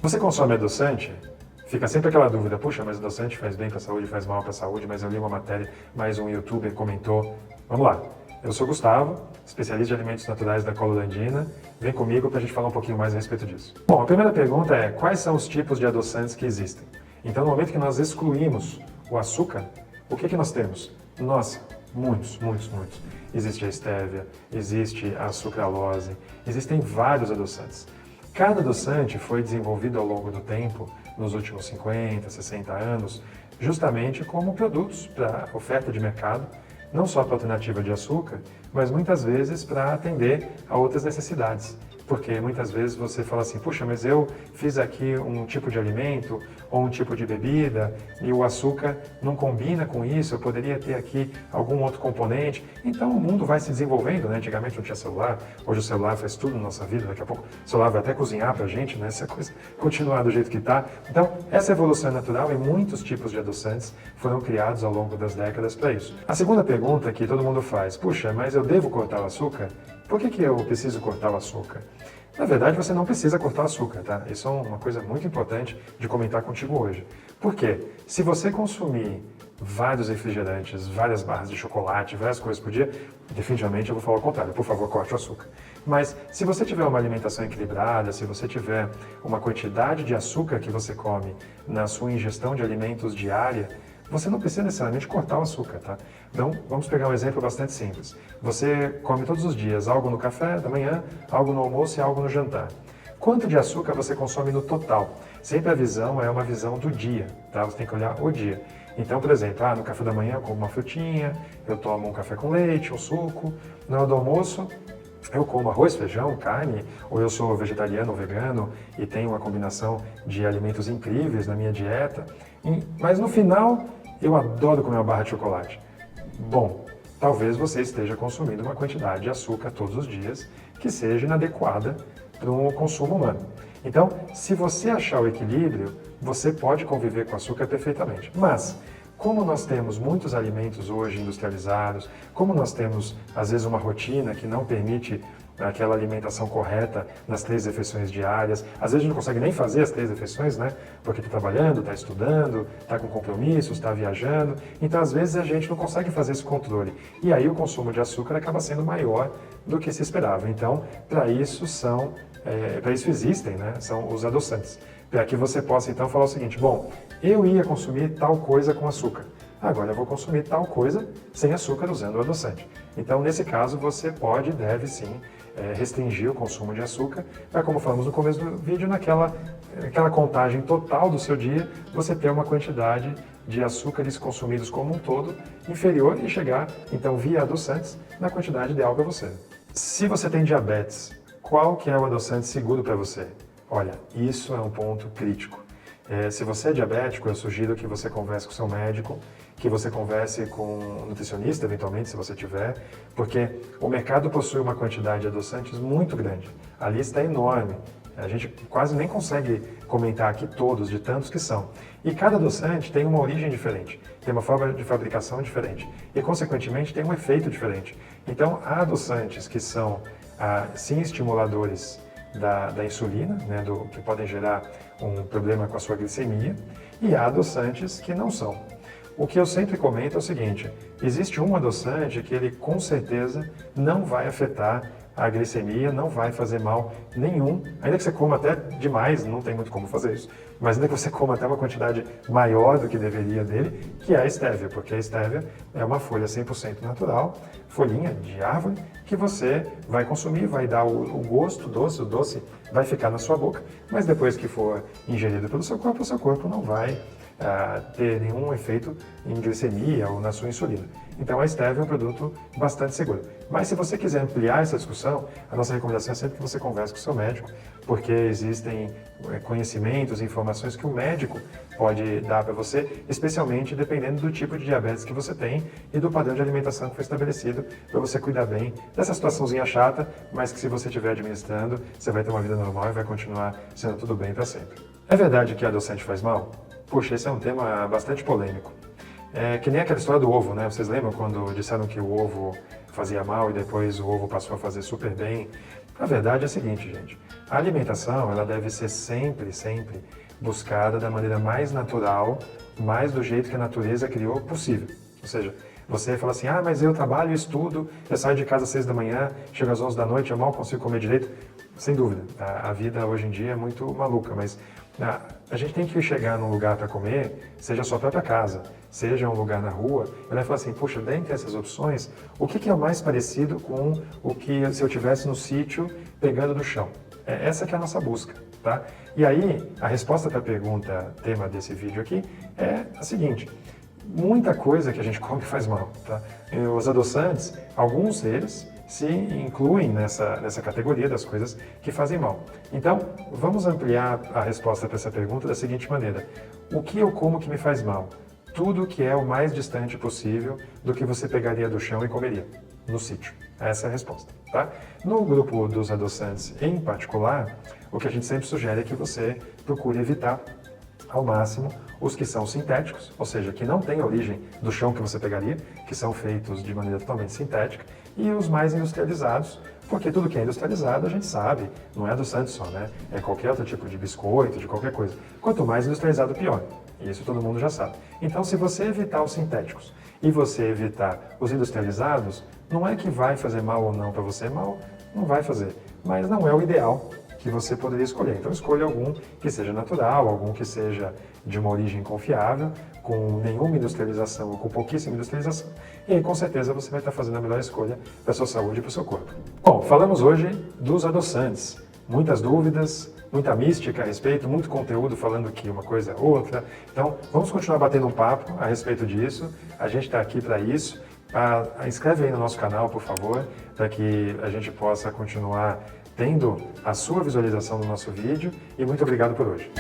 Você consome adoçante? Fica sempre aquela dúvida, puxa, mas adoçante faz bem para a saúde, faz mal para a saúde, mas eu li uma matéria, mais um youtuber comentou. Vamos lá, eu sou Gustavo, especialista de alimentos naturais da Colo Andina. Vem comigo para a gente falar um pouquinho mais a respeito disso. Bom, a primeira pergunta é, quais são os tipos de adoçantes que existem? Então, no momento que nós excluímos o açúcar, o que nós temos? Nossa, muitos. Existe a estévia, existe a sucralose, existem vários adoçantes. Cada adoçante foi desenvolvido ao longo do tempo, nos últimos 50, 60 anos, justamente como produtos para oferta de mercado, não só para alternativa de açúcar, mas muitas vezes para atender a outras necessidades. Porque muitas vezes você fala assim, puxa, mas eu fiz aqui um tipo de alimento ou um tipo de bebida e o açúcar não combina com isso, eu poderia ter aqui algum outro componente. Então o mundo vai se desenvolvendo, né? Antigamente não tinha celular, hoje o celular faz tudo na nossa vida, daqui a pouco o celular vai até cozinhar pra gente, né? Se a coisa continuar do jeito que está. Então essa evolução é natural e muitos tipos de adoçantes foram criados ao longo das décadas para isso. A segunda pergunta que todo mundo faz, puxa, mas eu devo cortar o açúcar? Por que eu preciso cortar o açúcar? Na verdade, você não precisa cortar o açúcar, tá? Isso é uma coisa muito importante de comentar contigo hoje. Por quê? Se você consumir vários refrigerantes, várias barras de chocolate, várias coisas por dia, definitivamente eu vou falar o contrário. Por favor, corte o açúcar. Mas se você tiver uma alimentação equilibrada, se você tiver uma quantidade de açúcar que você come na sua ingestão de alimentos diária, você não precisa necessariamente cortar o açúcar, tá? Então, vamos pegar um exemplo bastante simples. Você come todos os dias algo no café da manhã, algo no almoço e algo no jantar. Quanto de açúcar você consome no total? Sempre a visão é uma visão do dia, tá? Você tem que olhar o dia. Então, por exemplo, no café da manhã eu como uma frutinha, eu tomo um café com leite, um suco. Na hora do almoço, eu como arroz, feijão, carne, ou eu sou vegetariano ou vegano e tenho uma combinação de alimentos incríveis na minha dieta. Mas no final, eu adoro comer uma barra de chocolate. Bom, talvez você esteja consumindo uma quantidade de açúcar todos os dias que seja inadequada para um consumo humano. Então, se você achar o equilíbrio, você pode conviver com açúcar perfeitamente. Mas, como nós temos muitos alimentos hoje industrializados, como nós temos, às vezes, uma rotina que não permite aquela alimentação correta nas 3 refeições diárias, às vezes a gente não consegue nem fazer as 3 refeições, né? Porque está trabalhando, está estudando, está com compromissos, está viajando. Então, às vezes, a gente não consegue fazer esse controle. E aí o consumo de açúcar acaba sendo maior do que se esperava. Então, para isso existem, né? São os adoçantes. Para que você possa, então, falar o seguinte, bom, eu ia consumir tal coisa com açúcar. Agora eu vou consumir tal coisa sem açúcar usando o adoçante. Então, nesse caso, você pode e deve sim restringir o consumo de açúcar, para, como falamos no começo do vídeo, naquela contagem total do seu dia, você ter uma quantidade de açúcares consumidos como um todo inferior e chegar, então, via adoçantes, na quantidade ideal para você. Se você tem diabetes, qual que é o adoçante seguro para você? Olha, isso é um ponto crítico. Se você é diabético, eu sugiro que você converse com o seu médico, que você converse com um nutricionista, eventualmente, se você tiver, porque o mercado possui uma quantidade de adoçantes muito grande. A lista é enorme. A gente quase nem consegue comentar aqui todos, de tantos que são. E cada adoçante tem uma origem diferente, tem uma forma de fabricação diferente e, consequentemente, tem um efeito diferente. Então, há adoçantes que são, sim, estimuladores da insulina, né, que podem gerar um problema com a sua glicemia, e há adoçantes que não são. O que eu sempre comento é o seguinte, existe um adoçante que ele com certeza não vai afetar a glicemia, não vai fazer mal nenhum, ainda que você coma até demais, não tem muito como fazer isso, mas ainda que você coma até uma quantidade maior do que deveria dele, que é a estévia, porque a estévia é uma folha 100% natural, folhinha de árvore, que você vai consumir, vai dar o gosto doce, o doce vai ficar na sua boca, mas depois que for ingerido pelo seu corpo não vai ter nenhum efeito em glicemia ou na sua insulina. Então a estévia é um produto bastante seguro. Mas se você quiser ampliar essa discussão, a nossa recomendação é sempre que você converse com o seu médico, porque existem conhecimentos e informações que o médico pode dar para você, especialmente dependendo do tipo de diabetes que você tem e do padrão de alimentação que foi estabelecido, para você cuidar bem dessa situaçãozinha chata, mas que se você estiver administrando, você vai ter uma vida normal e vai continuar sendo tudo bem para sempre. É verdade que adoçante faz mal? Puxa, esse é um tema bastante polêmico. É que nem aquela história do ovo, né? Vocês lembram quando disseram que o ovo fazia mal e depois o ovo passou a fazer super bem? A verdade é a seguinte, gente. A alimentação, ela deve ser sempre, sempre buscada da maneira mais natural, mais do jeito que a natureza criou possível. Ou seja, você fala assim, mas eu trabalho, estudo, eu saio de casa às 6 da manhã, chego às 11 da noite, eu mal consigo comer direito. Sem dúvida, a vida hoje em dia é muito maluca, mas a gente tem que chegar num lugar para comer, seja a sua própria casa, seja um lugar na rua, e vai falar assim, puxa, dentre essas opções, o que é o mais parecido com o que se eu tivesse no sítio pegando do chão? Essa que é a nossa busca, tá? E aí, a resposta para a pergunta, tema desse vídeo aqui, é a seguinte, muita coisa que a gente come faz mal, tá? E os adoçantes, alguns deles se incluem nessa categoria das coisas que fazem mal. Então, vamos ampliar a resposta para essa pergunta da seguinte maneira. O que eu como que me faz mal? Tudo que é o mais distante possível do que você pegaria do chão e comeria no sítio. Essa é a resposta, tá? No grupo dos adoçantes em particular, o que a gente sempre sugere é que você procure evitar ao máximo os que são sintéticos, ou seja, que não têm origem do chão que você pegaria, que são feitos de maneira totalmente sintética, e os mais industrializados, porque tudo que é industrializado a gente sabe, não é adoçante só, né? É qualquer outro tipo de biscoito, de qualquer coisa. Quanto mais industrializado, pior. Isso todo mundo já sabe. Então, se você evitar os sintéticos e você evitar os industrializados, não é que vai fazer mal ou não para você, mal não vai fazer, mas não é o ideal que você poderia escolher. Então escolha algum que seja natural, algum que seja de uma origem confiável, com nenhuma industrialização ou com pouquíssima industrialização, e aí com certeza você vai estar fazendo a melhor escolha para a sua saúde e para o seu corpo. Bom, falamos hoje dos adoçantes. Muitas dúvidas, muita mística a respeito, muito conteúdo falando que uma coisa é outra. Então, vamos continuar batendo um papo a respeito disso. A gente está aqui para isso. Inscreve aí no nosso canal, por favor, para que a gente possa continuar tendo a sua visualização do nosso vídeo. E muito obrigado por hoje.